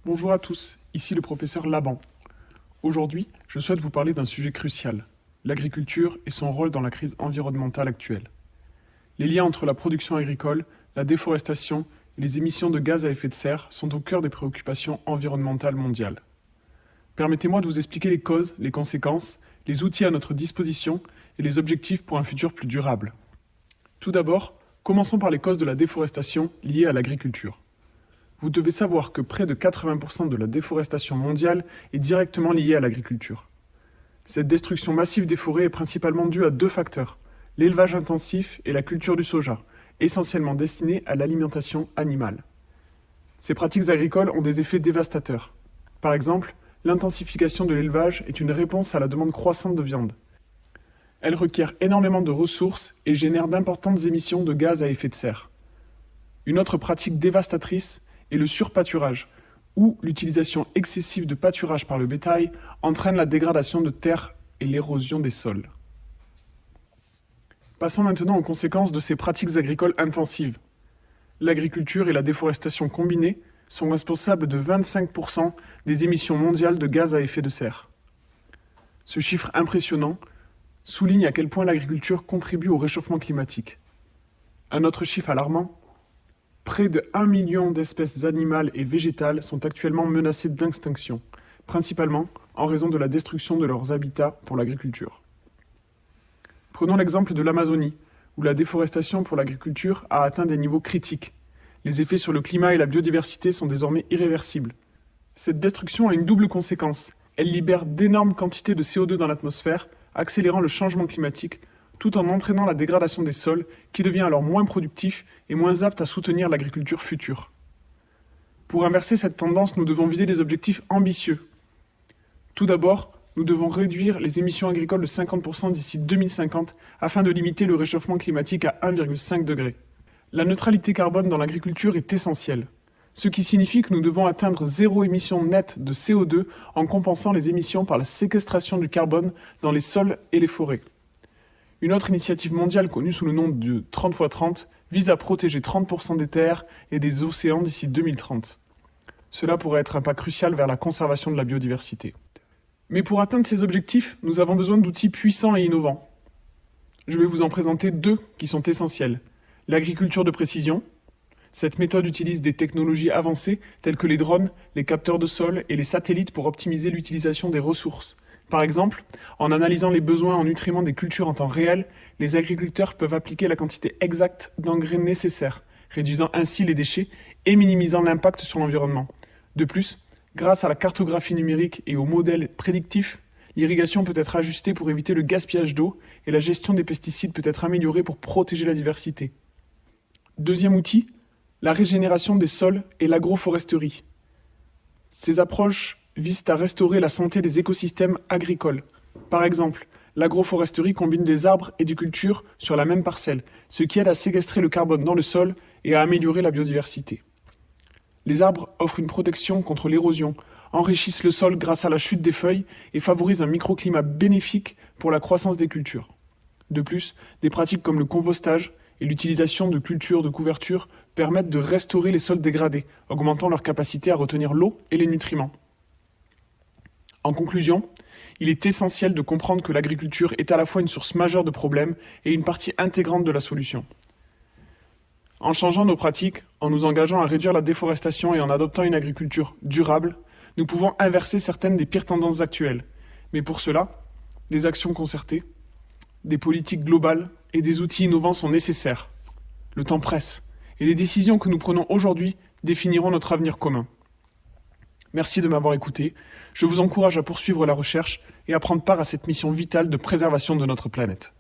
Bonjour à tous, ici le professeur Laban. Aujourd'hui, je souhaite vous parler d'un sujet crucial, l'agriculture et son rôle dans la crise environnementale actuelle. Les liens entre la production agricole, la déforestation et les émissions de gaz à effet de serre sont au cœur des préoccupations environnementales mondiales. Permettez-moi de vous expliquer les causes, les conséquences, les outils à notre disposition et les objectifs pour un futur plus durable. Tout d'abord, commençons par les causes de la déforestation liées à l'agriculture. Vous devez savoir que près de 80% de la déforestation mondiale est directement liée à l'agriculture. Cette destruction massive des forêts est principalement due à deux facteurs, l'élevage intensif et la culture du soja, essentiellement destinée à l'alimentation animale. Ces pratiques agricoles ont des effets dévastateurs. Par exemple, l'intensification de l'élevage est une réponse à la demande croissante de viande. Elle requiert énormément de ressources et génère d'importantes émissions de gaz à effet de serre. Une autre pratique dévastatrice est le surpâturage, où l'utilisation excessive de pâturage par le bétail entraîne la dégradation de terres et l'érosion des sols. Passons maintenant aux conséquences de ces pratiques agricoles intensives. L'agriculture et la déforestation combinées sont responsables de 25% des émissions mondiales de gaz à effet de serre. Ce chiffre impressionnant souligne à quel point l'agriculture contribue au réchauffement climatique. Un autre chiffre alarmant: près de 1 million d'espèces animales et végétales sont actuellement menacées d'extinction, principalement en raison de la destruction de leurs habitats pour l'agriculture. Prenons l'exemple de l'Amazonie, où la déforestation pour l'agriculture a atteint des niveaux critiques. Les effets sur le climat et la biodiversité sont désormais irréversibles. Cette destruction a une double conséquence. Elle libère d'énormes quantités de CO2 dans l'atmosphère, accélérant le changement climatique, tout en entraînant la dégradation des sols, qui devient alors moins productif et moins apte à soutenir l'agriculture future. Pour inverser cette tendance, nous devons viser des objectifs ambitieux. Tout d'abord, nous devons réduire les émissions agricoles de 50% d'ici 2050 afin de limiter le réchauffement climatique à 1,5 degré. La neutralité carbone dans l'agriculture est essentielle, ce qui signifie que nous devons atteindre zéro émission nette de CO2 en compensant les émissions par la séquestration du carbone dans les sols et les forêts. Une autre initiative mondiale connue sous le nom de 30x30 vise à protéger 30% des terres et des océans d'ici 2030. Cela pourrait être un pas crucial vers la conservation de la biodiversité. Mais pour atteindre ces objectifs, nous avons besoin d'outils puissants et innovants. Je vais vous en présenter deux qui sont essentiels. L'agriculture de précision. Cette méthode utilise des technologies avancées telles que les drones, les capteurs de sol et les satellites pour optimiser l'utilisation des ressources. Par exemple, en analysant les besoins en nutriments des cultures en temps réel, les agriculteurs peuvent appliquer la quantité exacte d'engrais nécessaires, réduisant ainsi les déchets et minimisant l'impact sur l'environnement. De plus, grâce à la cartographie numérique et aux modèles prédictifs, l'irrigation peut être ajustée pour éviter le gaspillage d'eau et la gestion des pesticides peut être améliorée pour protéger la diversité. Deuxième outil, la régénération des sols et l'agroforesterie. Ces approches visent à restaurer la santé des écosystèmes agricoles. Par exemple, l'agroforesterie combine des arbres et des cultures sur la même parcelle, ce qui aide à séquestrer le carbone dans le sol et à améliorer la biodiversité. Les arbres offrent une protection contre l'érosion, enrichissent le sol grâce à la chute des feuilles et favorisent un microclimat bénéfique pour la croissance des cultures. De plus, des pratiques comme le compostage et l'utilisation de cultures de couverture permettent de restaurer les sols dégradés, augmentant leur capacité à retenir l'eau et les nutriments. En conclusion, il est essentiel de comprendre que l'agriculture est à la fois une source majeure de problèmes et une partie intégrante de la solution. En changeant nos pratiques, en nous engageant à réduire la déforestation et en adoptant une agriculture durable, nous pouvons inverser certaines des pires tendances actuelles. Mais pour cela, des actions concertées, des politiques globales et des outils innovants sont nécessaires. Le temps presse, et les décisions que nous prenons aujourd'hui définiront notre avenir commun. Merci de m'avoir écouté. Je vous encourage à poursuivre la recherche et à prendre part à cette mission vitale de préservation de notre planète.